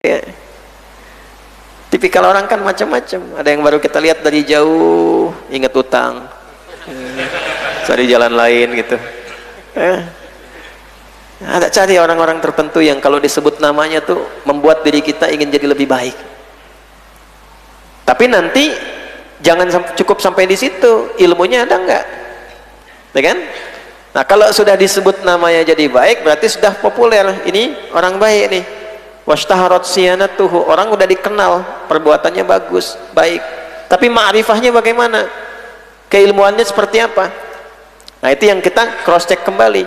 Ya. Tipikal orang kan macam-macam. Ada yang baru kita lihat dari jauh, ingat utang, cari jalan lain gitu. Ada cari orang-orang tertentu yang kalau disebut namanya tuh membuat diri kita ingin jadi lebih baik. Tapi nanti jangan cukup sampai di situ, ilmunya ada enggak? Ya kan? Nah, kalau sudah disebut namanya jadi baik, berarti sudah populer. Ini orang baik nih. Washtaharat siyanatuhu, orang udah dikenal, perbuatannya bagus, baik. Tapi ma'rifahnya bagaimana? Keilmuannya seperti apa? Nah, itu yang kita cross check kembali.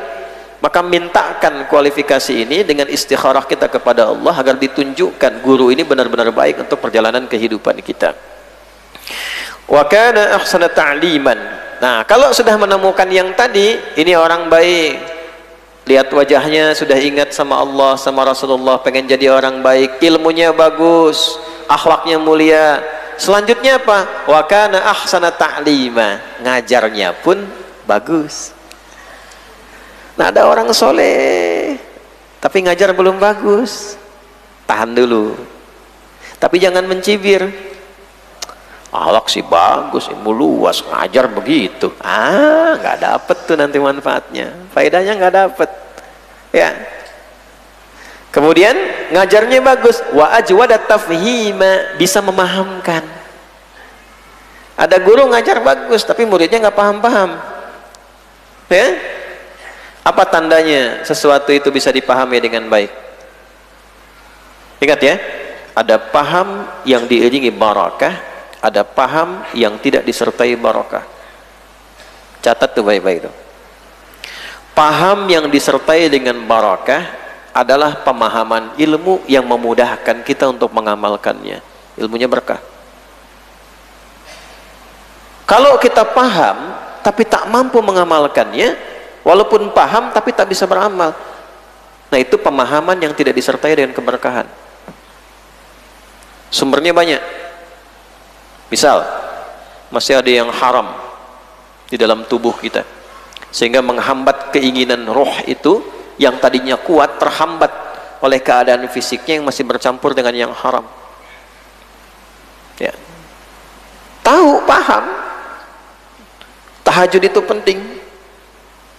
Maka mintakan kualifikasi ini dengan istikharah kita kepada Allah agar ditunjukkan guru ini benar-benar baik untuk perjalanan kehidupan kita. Wa kana ahsana ta'liman. Nah, kalau sudah menemukan yang tadi, ini orang baik, lihat wajahnya sudah ingat sama Allah, sama Rasulullah, pengen jadi orang baik, ilmunya bagus, akhlaknya mulia. Selanjutnya apa? Wa kana ahsana ta'lima, ngajarnya pun bagus. Nah, ada orang soleh tapi ngajar belum bagus, tahan dulu, tapi jangan mencibir. Akhlak sih bagus, ilmu luas, ngajar begitu, nggak dapet tuh nanti manfaatnya, faedahnya nggak dapet ya. Kemudian ngajarnya bagus, wa ajwadat tafhima, bisa memahamkan. Ada guru ngajar bagus tapi muridnya nggak paham-paham ya. Apa tandanya sesuatu itu bisa dipahami dengan baik? Ingat ya, ada paham yang diiringi barakah, ada paham yang tidak disertai barakah. Catat tuh baik-baik tuh. Paham yang disertai dengan barakah adalah pemahaman ilmu yang memudahkan kita untuk mengamalkannya. Ilmunya berkah. Kalau kita paham tapi tak mampu mengamalkannya, walaupun paham tapi tak bisa beramal, nah itu pemahaman yang tidak disertai dengan keberkahan. Sumbernya banyak. Misal, masih ada yang haram di dalam tubuh kita, sehingga menghambat keinginan roh itu yang tadinya kuat, terhambat oleh keadaan fisiknya yang masih bercampur dengan yang haram ya. Tahu, paham tahajud itu penting,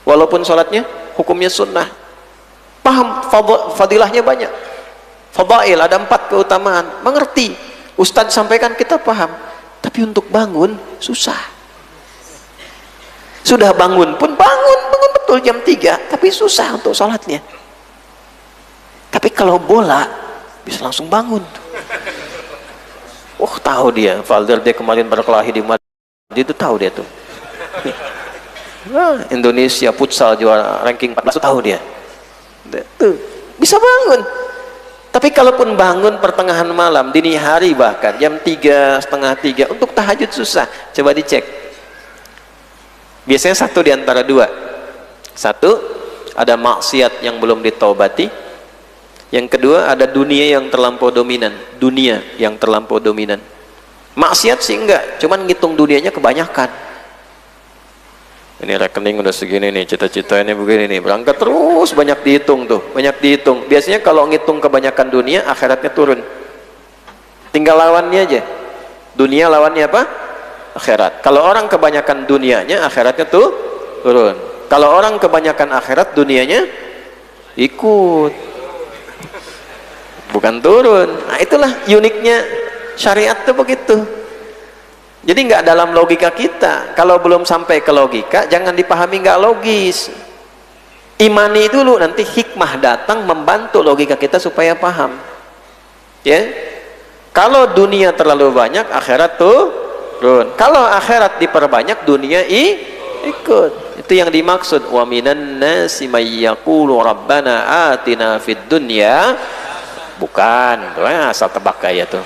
walaupun sholatnya hukumnya sunnah, paham fadilahnya banyak, fadail ada 4 keutamaan, mengerti, ustadz sampaikan kita paham, tapi untuk bangun susah. Sudah bangun pun bangun betul jam 3, tapi susah untuk sholatnya. Tapi kalau bola bisa langsung bangun. Tahu dia, Valverde kemarin berkelahi di Madrid, itu tahu dia tuh. Indonesia futsal juara ranking 14, tahu dia. Tuh, bisa bangun. Tapi kalaupun bangun pertengahan malam, dini hari bahkan jam 3, setengah 3 untuk tahajud susah. Coba dicek. Biasanya satu di antara dua. Satu, ada maksiat yang belum ditaubati. Yang kedua, ada dunia yang terlampau dominan. Dunia yang terlampau dominan. Maksiat sih enggak, cuman ngitung dunianya kebanyakan. Ini rekening udah segini nih, cita-cita ini begini nih, berangkat terus, banyak dihitung tuh, banyak dihitung. Biasanya kalau ngitung kebanyakan dunia, akhiratnya turun. Tinggal lawannya aja. Dunia lawannya apa? Akhirat. Kalau orang kebanyakan dunianya, akhiratnya tuh turun. Kalau orang kebanyakan akhirat, dunianya ikut, bukan turun. Nah, itulah uniknya syariat tuh begitu. Jadi nggak dalam logika kita. Kalau belum sampai ke logika, jangan dipahami nggak logis. Imani dulu, nanti hikmah datang membantu logika kita supaya paham. Ya, kalau dunia terlalu banyak, akhirat turun. Kalau akhirat diperbanyak, dunia ikut. Itu yang dimaksud. Wa minan nasi may yaqulu rabbana atina fid dunya. Bukan, asal tebak kayak tuh.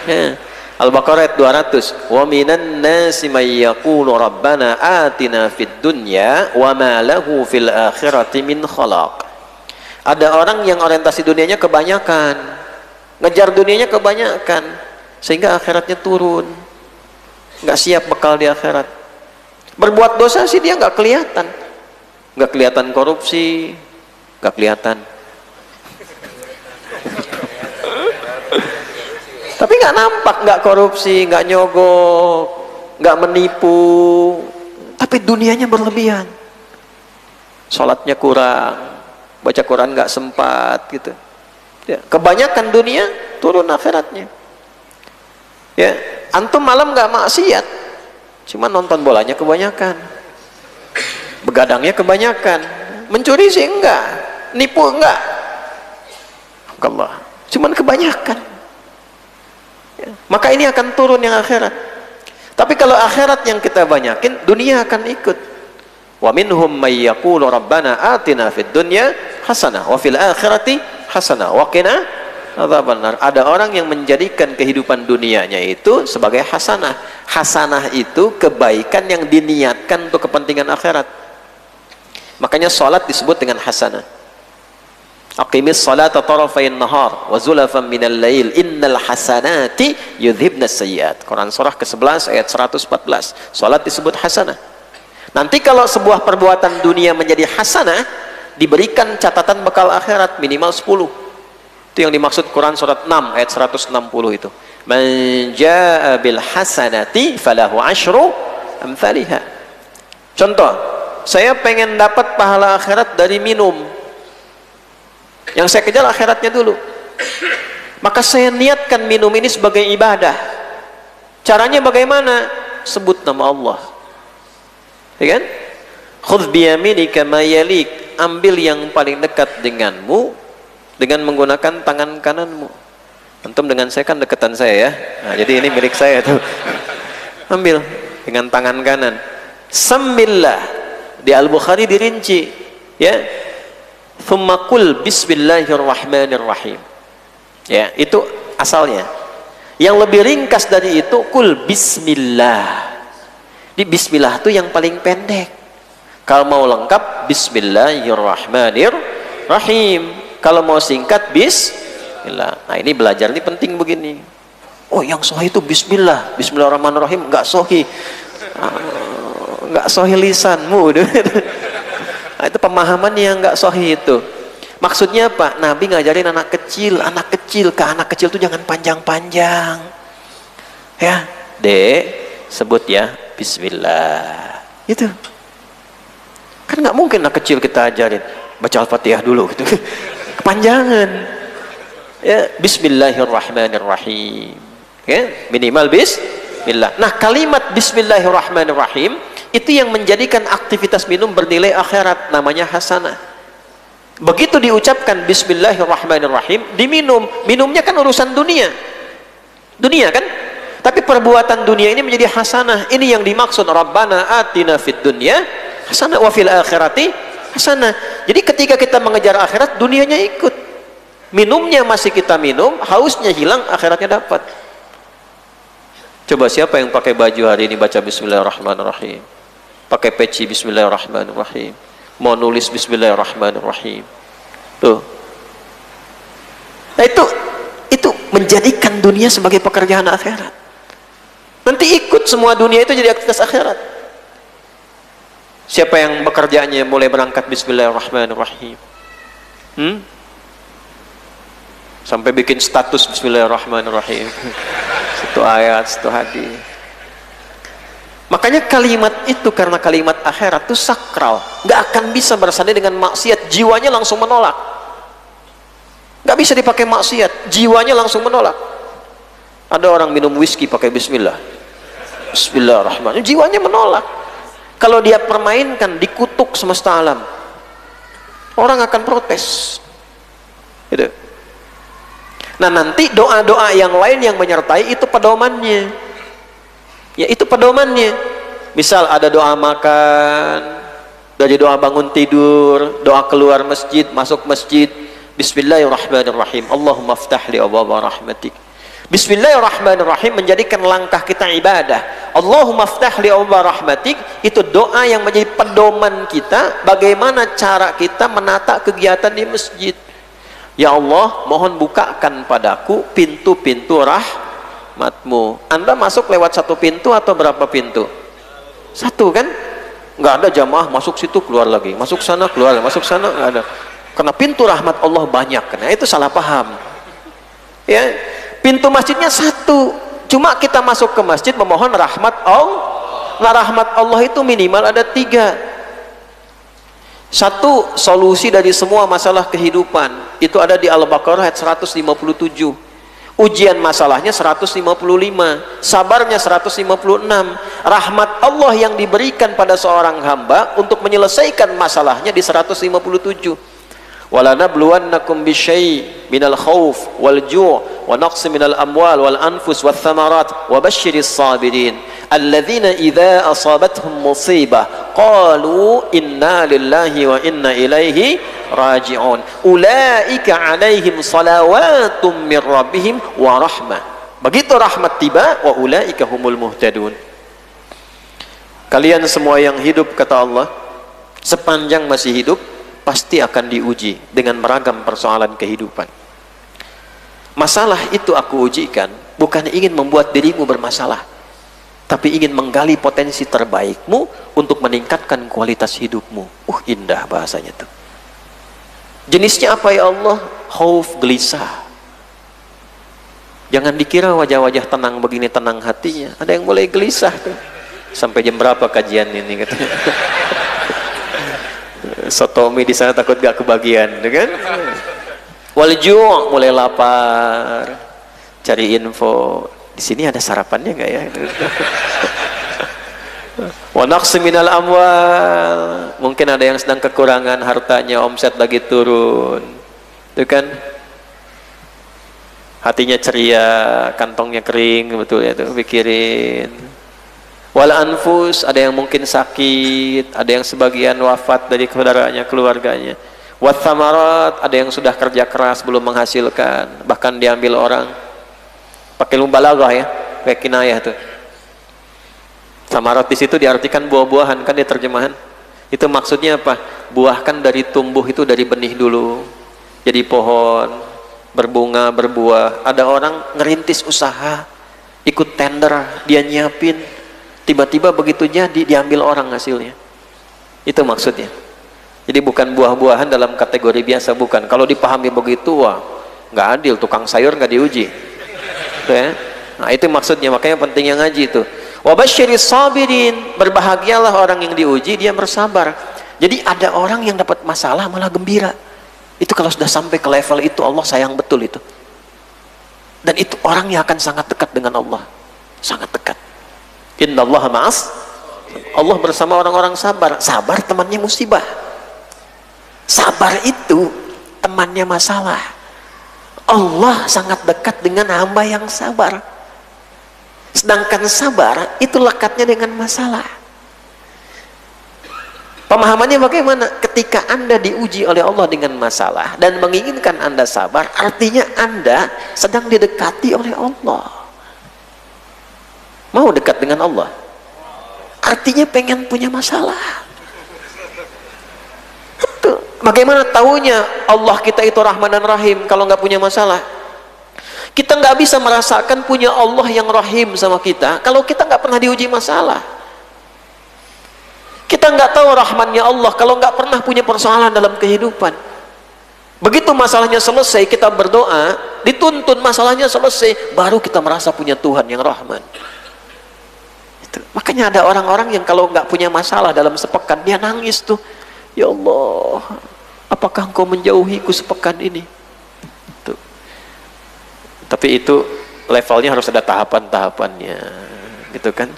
Ya. Al-Baqarah ayat 200. Wa minan nasi may yaqulu rabbana atina fid dunya wa ma lahu fil akhirati min khalaq. Ada orang yang orientasi dunianya kebanyakan, ngejar dunianya kebanyakan, sehingga akhiratnya turun, nggak siap bekal di akhirat. Berbuat dosa sih dia nggak kelihatan korupsi, nggak kelihatan. Tapi nggak nampak, nggak korupsi, nggak nyogok, nggak menipu, tapi dunianya berlebihan. Sholatnya kurang, baca Quran nggak sempat gitu. Ya, kebanyakan dunia, turun akhiratnya. Ya, antum malam nggak maksiat, cuma nonton bolanya kebanyakan, begadangnya kebanyakan, mencuri sih enggak, nipu enggak, Allah, cuman kebanyakan. Ya, maka ini akan turun yang akhirat. Tapi kalau akhirat yang kita banyakin, dunia akan ikut. Wa minhum may yaqulu rabbana atina fid dunya hasanah wa fil akhirati hasanah wa qina adzabannar. Ada orang yang menjadikan kehidupan dunianya itu sebagai hasanah. Hasanah itu kebaikan yang diniatkan untuk kepentingan akhirat. Makanya salat disebut dengan hasanah. Aqimis salata tarafayn nahar wa zulafan minal lail innal hasanati yudhibnas sayyiat. Quran surah ke-11 ayat 114. Salat disebut hasanah. Nanti kalau sebuah perbuatan dunia menjadi hasanah, diberikan catatan bekal akhirat minimal 10. Itu yang dimaksud Quran surat 6 ayat 160 itu. Man jaa bil hasanati falahu asyru amsalihha. Contoh, saya pengen dapat pahala akhirat dari minum. Yang saya kejar akhiratnya dulu. Maka saya niatkan minum ini sebagai ibadah. Caranya bagaimana? Sebut nama Allah. Ya kan? Khudh biyaminika ma yalik. Ambil yang paling dekat denganmu dengan menggunakan tangan kananmu. Antum dengan saya kan dekatan saya ya. Nah, jadi ini milik saya tuh. Ambil dengan tangan kanan. Sambillah. Di Al-Bukhari dirinci, ya. Thumma qul bismillahirrahmanirrahim. Ya, itu asalnya. Yang lebih ringkas dari itu qul bismillah. Di bismillah itu yang paling pendek. Kalau mau lengkap bismillahirrahmanirrahim. Kalau mau singkat bismillah. Nah, ini belajar ini penting begini. Oh, yang sahih itu bismillah. Bismillahirrahmanirrahim enggak sahih. Enggak sahih lisanmu. Nah, itu pemahaman yang nggak sahih itu. Maksudnya apa? Nabi ngajarin anak kecil ke anak kecil tuh jangan panjang-panjang. Ya, Dek, sebut ya bismillah. Itu. Kan nggak mungkin anak kecil kita ajarin baca Al-Fatihah dulu gitu. Kepanjangan. Ya, bismillahirrahmanirrahim. Ya, minimal bismillah. Nah, kalimat bismillahirrahmanirrahim itu yang menjadikan aktivitas minum bernilai akhirat, namanya hasanah. Begitu diucapkan bismillahirrahmanirrahim, diminum, minumnya kan urusan dunia kan, tapi perbuatan dunia ini menjadi hasanah. Ini yang dimaksud Rabbana atina fid dunya hasanah wa fil akhirati hasanah. Jadi ketika kita mengejar akhirat, dunianya ikut. Minumnya masih kita minum, hausnya hilang, akhiratnya dapat. Coba siapa yang pakai baju hari ini baca bismillahirrahmanirrahim, pakai peci bismillahirrahmanirrahim, mau nulis bismillahirrahmanirrahim. Tuh. Nah, itu menjadikan dunia sebagai pekerjaan akhirat. Nanti ikut semua dunia itu jadi aktivitas akhirat. Siapa yang bekerjaannya mulai berangkat bismillahirrahmanirrahim? Sampai bikin status bismillahirrahmanirrahim. Satu ayat, satu hadis. Makanya kalimat itu, karena kalimat akhirat itu sakral, nggak akan bisa bersanding dengan maksiat. Jiwanya langsung menolak. Nggak bisa dipakai maksiat, jiwanya langsung menolak. Ada orang minum whisky pakai bismillah, bismillahirrahmanirrahim, jiwanya menolak. Kalau dia permainkan, dikutuk semesta alam, orang akan protes. Gitu. Nah, nanti doa-doa yang lain yang menyertai itu pedomannya. Ya, itu pedomannya. Misal ada doa makan, dari doa bangun tidur, doa keluar masjid, masuk masjid, bismillahirrahmanirrahim, Allahumma aftah li abwaaba rahmatik. Bismillahirrahmanirrahim menjadikan langkah kita ibadah. Allahumma aftah li abwaaba rahmatik, itu doa yang menjadi pedoman kita bagaimana cara kita menata kegiatan di masjid. Ya Allah, mohon bukakan padaku pintu-pintu rahmatmu. Anda masuk lewat satu pintu atau berapa pintu? Satu kan? Nggak ada jamaah masuk situ keluar lagi, masuk sana keluar, masuk sana, nggak ada. Karena pintu rahmat Allah banyak. Nah, itu salah paham. Ya, Pintu masjidnya satu, cuma kita masuk ke masjid memohon rahmat Allah. Nah, rahmat Allah itu minimal ada 3. Satu, solusi dari semua masalah kehidupan itu ada di Al-Baqarah ayat 157. Ujian masalahnya 155, sabarnya 156. Rahmat Allah yang diberikan pada seorang hamba untuk menyelesaikan masalahnya di 157. walanabluwannakum bisyai' minal khauf wal ju' wa naqsi minal amwal wal anfus wath thamarat wa basyiris sabirin alladzina idza asabatuhum musibah qalu inna lillahi wa inna ilaihi raji'un ulaika alaihim salawatum mir rabbihim wa rahmah. Begitu rahmat tiba, wa ulaika humul muhtadun. Kalian semua yang hidup, kata Allah, sepanjang masih hidup pasti akan diuji dengan beragam persoalan kehidupan. Masalah itu aku ujikan bukan ingin membuat dirimu bermasalah, tapi ingin menggali potensi terbaikmu untuk meningkatkan kualitas hidupmu. Indah bahasanya tuh. Jenisnya apa ya Allah? Khauf, gelisah. Jangan dikira wajah-wajah tenang begini tenang hatinya. Ada yang mulai gelisah tuh. Sampai jam berapa kajian ini katanya. Sotomi di sana takut gak kebagian, kan? Walju' mulai lapar, cari info. Di sini ada sarapannya nggak ya? Wa naqsi minal amwal, mungkin ada yang sedang kekurangan hartanya, omset lagi turun, itu kan? Hatinya ceria, kantongnya kering, betul ya tuh, pikirin. Wal anfus, ada yang mungkin sakit, ada yang sebagian wafat dari saudaranya, keluarganya. Wat thamarat, ada yang sudah kerja keras belum menghasilkan, bahkan diambil orang. Pakai lumbalaghah ya, kayak kinayah tuh. Thamarat di situ diartikan buah-buahan kan di terjemahan. Itu maksudnya apa? Buahkan dari tumbuh itu dari benih dulu. Jadi pohon, berbunga, berbuah. Ada orang ngerintis usaha, ikut tender, dia nyiapin. Tiba-tiba begitu jadi diambil orang hasilnya. Itu maksudnya. Jadi bukan buah-buahan dalam kategori biasa, bukan. Kalau dipahami begitu, wah, nggak adil, tukang sayur nggak diuji. Tuh ya. Nah itu maksudnya, makanya pentingnya ngaji itu. Wa basyiris sabirin, berbahagialah orang yang diuji, dia bersabar. Jadi ada orang yang dapat masalah malah gembira. Itu kalau sudah sampai ke level itu, Allah sayang betul itu. Dan itu orang yang akan sangat dekat dengan Allah. Sangat dekat. Innallaha ma'as, Allah bersama orang-orang sabar. Sabar temannya musibah. Sabar itu temannya masalah. Allah sangat dekat dengan hamba yang sabar. Sedangkan sabar itu lekatnya dengan masalah. Pemahamannya bagaimana? Ketika Anda diuji oleh Allah dengan masalah dan menginginkan Anda sabar, artinya Anda sedang didekati oleh Allah. Mau dekat dengan Allah, artinya pengen punya masalah. Betul. Bagaimana taunya Allah kita itu Rahman dan Rahim kalau nggak punya masalah? Kita nggak bisa merasakan punya Allah yang Rahim sama kita kalau kita nggak pernah diuji masalah. Kita nggak tahu Rahmannya Allah kalau nggak pernah punya persoalan dalam kehidupan. Begitu masalahnya selesai, kita berdoa, dituntun masalahnya selesai, baru kita merasa punya Tuhan yang Rahman. Makanya ada orang-orang yang kalau nggak punya masalah dalam sepekan dia nangis tuh, ya Allah, apakah Engkau menjauhiku sepekan ini? Tuh. Tapi itu levelnya harus ada tahapan-tahapannya, gitu kan?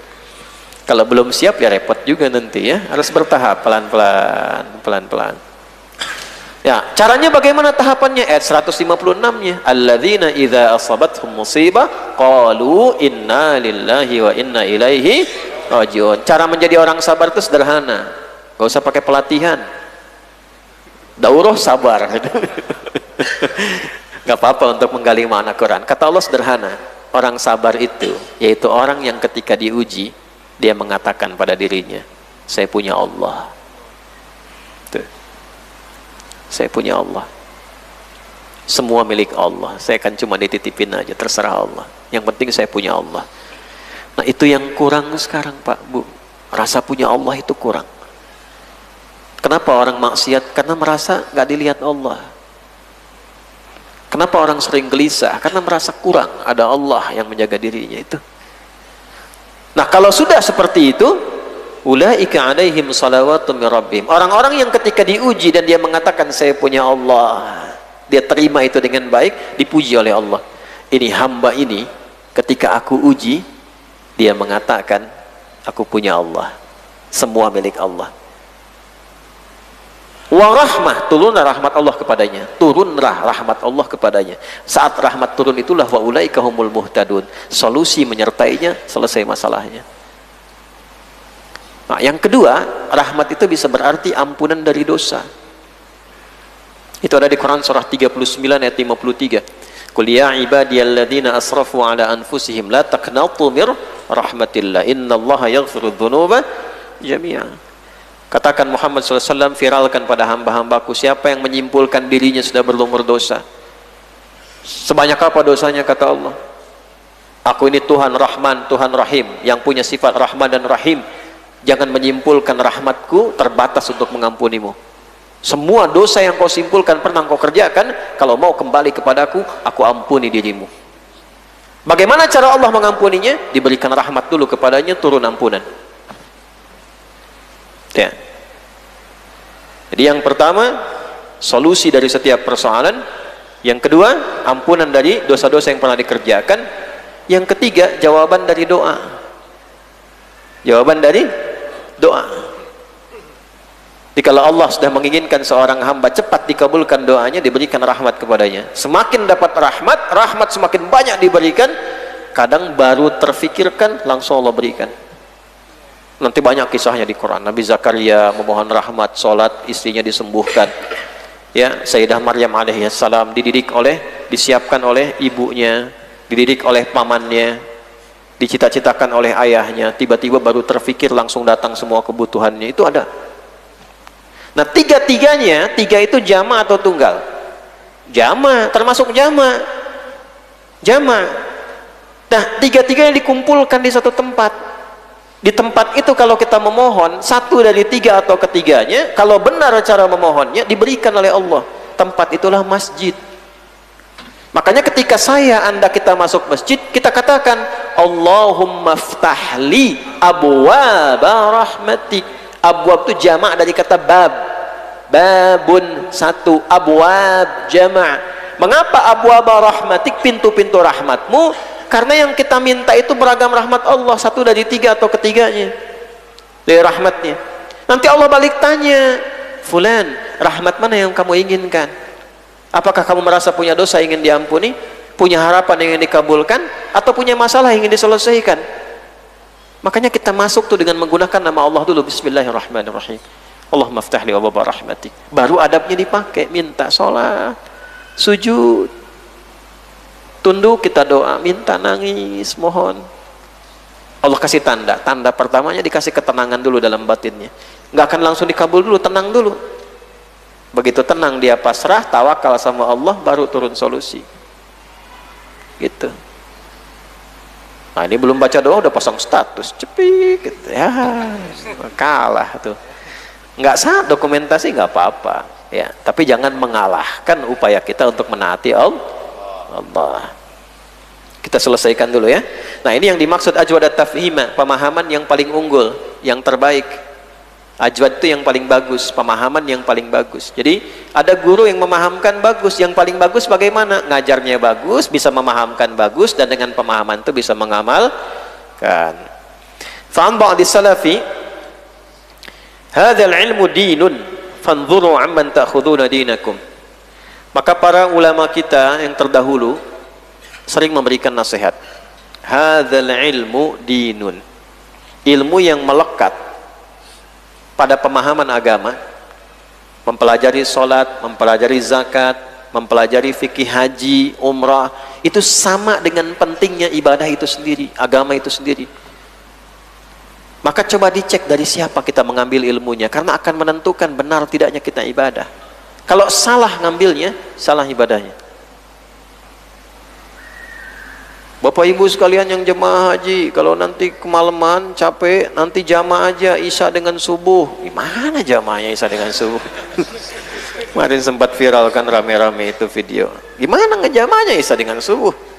Kalau belum siap ya repot juga nanti ya, harus bertahap, pelan-pelan, pelan-pelan. Ya, caranya bagaimana tahapannya? Ayat 156-nya. Alladzina idza asabathum musibah qalu inna lillahi wa inna ilaihi raji'un. Cara menjadi orang sabar itu sederhana. Enggak usah pakai pelatihan. Daurah sabar. Enggak apa-apa untuk menggali makna Quran. Kata Allah sederhana. Orang sabar itu yaitu orang yang ketika diuji dia mengatakan pada dirinya, saya punya Allah. Saya punya Allah, semua milik Allah, saya akan cuma dititipin aja, terserah Allah, yang penting saya punya Allah. Nah itu yang kurang sekarang Pak Bu, rasa punya Allah itu kurang. Kenapa orang maksiat? Karena merasa gak dilihat Allah. Kenapa orang sering gelisah? Karena merasa kurang ada Allah yang menjaga dirinya itu. Nah, kalau sudah seperti itu, ulaika alaihim salawatun min rabbihim. Orang-orang yang ketika diuji dan dia mengatakan saya punya Allah, dia terima itu dengan baik, dipuji oleh Allah. Ini hamba ini ketika aku uji, dia mengatakan aku punya Allah, semua milik Allah. Wa rahmah, turunlah rahmat Allah kepadanya, turunlah rahmat Allah kepadanya. Saat rahmat turun itulah wa ulaika humul muhtadun, solusi menyertainya, selesai masalahnya. Nah, yang kedua, rahmat itu bisa berarti ampunan dari dosa. Itu ada di Quran surah 39 ayat 53. Qul ya ibadiyalladzina asrafu ala anfusihim la taqnatu mir rahmatillah innallaha yaghfiru dzunuba jami'a. Katakan Muhammad SAW, viralkan pada hamba-hambaku, siapa yang menyimpulkan dirinya sudah berlumur dosa. Sebanyak apa dosanya, kata Allah. Aku ini Tuhan Rahman, Tuhan Rahim, yang punya sifat Rahman dan Rahim. Jangan menyimpulkan rahmatku terbatas untuk mengampunimu. Semua dosa yang kau simpulkan pernah kau kerjakan, kalau mau kembali kepadaku, aku ampuni dirimu. Bagaimana cara Allah mengampuninya? Diberikan rahmat dulu kepadanya, turun ampunan. Ya. Jadi yang pertama, solusi dari setiap persoalan. Yang kedua, ampunan dari dosa-dosa yang pernah dikerjakan. Yang ketiga, jawaban dari doa. Jawaban dari doa. Jadi kalau Allah sudah menginginkan seorang hamba cepat dikabulkan doanya, diberikan rahmat kepadanya. Semakin dapat rahmat, rahmat semakin banyak diberikan. Kadang baru terfikirkan, langsung Allah berikan. Nanti banyak kisahnya di Quran. Nabi Zakaria memohon rahmat, sholat, istrinya disembuhkan. Ya, Sayyidah Maryam alaihissalam disiapkan oleh ibunya, dididik oleh pamannya, dicita-citakan oleh ayahnya. Tiba-tiba baru terfikir, langsung datang semua kebutuhannya. Itu ada. Nah, tiga-tiganya, tiga itu jama atau tunggal? Jama, termasuk jama. Jama. Nah, tiga-tiganya dikumpulkan di satu tempat. Di tempat itu kalau kita memohon, satu dari tiga atau ketiganya, kalau benar cara memohonnya, diberikan oleh Allah. Tempat itulah masjid. Makanya ketika Anda kita masuk masjid, kita katakan, Allahumma ftahli abwaba rahmatik. Abwab itu jamak dari kata bab. Babun, satu. Abwab, jamak. Mengapa abwaba rahmatik, pintu-pintu rahmatmu? Karena yang kita minta itu beragam rahmat Allah, satu dari tiga atau ketiganya dari rahmatnya. Nanti Allah balik tanya, Fulan, rahmat mana yang kamu inginkan? Apakah kamu merasa punya dosa ingin diampuni, punya harapan ingin dikabulkan, atau punya masalah ingin diselesaikan? Makanya kita masuk tuh dengan menggunakan nama Allah dulu. Bismillahirrahmanirrahim. Allahumma ftahli abwaaba rahmatik. Baru adabnya dipakai, minta sholat, sujud, tunduk, kita doa, minta, nangis, mohon. Allah kasih tanda. Tanda pertamanya dikasih ketenangan dulu dalam batinnya. Nggak akan langsung dikabul dulu, tenang dulu. Begitu tenang dia pasrah, tawakal sama Allah, baru turun solusi. Gitu. Nah, ini belum baca doa udah pasang status, cepik gitu. Ya, kalah tuh. Nggak sah dokumentasi nggak apa-apa. Ya, tapi jangan mengalahkan upaya kita untuk menaati Allah. Kita selesaikan dulu ya. Nah, ini yang dimaksud ajwadat tafhima, pemahaman yang paling unggul, yang terbaik. Ajwad itu yang paling bagus, pemahaman yang paling bagus. Jadi ada guru yang memahamkan bagus, yang paling bagus bagaimana? Ngajarnya bagus, bisa memahamkan bagus, dan dengan pemahaman itu bisa mengamalkan. Fa'an ba'di salafi hadzal ilmu dinun fanzuru amman ta'khuduna dinakum. Maka para ulama kita yang terdahulu sering memberikan nasihat. Hadzal ilmu dinun. Ilmu yang melekat pada pemahaman agama, mempelajari sholat, mempelajari zakat, mempelajari fikih haji, umrah, itu sama dengan pentingnya ibadah itu sendiri, agama itu sendiri. Maka coba dicek dari siapa kita mengambil ilmunya, karena akan menentukan benar tidaknya kita ibadah. Kalau salah ngambilnya, salah ibadahnya. Bapak ibu sekalian yang jemaah haji, kalau nanti kemalaman capek, nanti jamaah aja isya dengan subuh. Gimana jamaahnya isya dengan subuh? Kemarin sempat viral kan rame-rame itu video. Gimana ngejamanya Isya dengan subuh?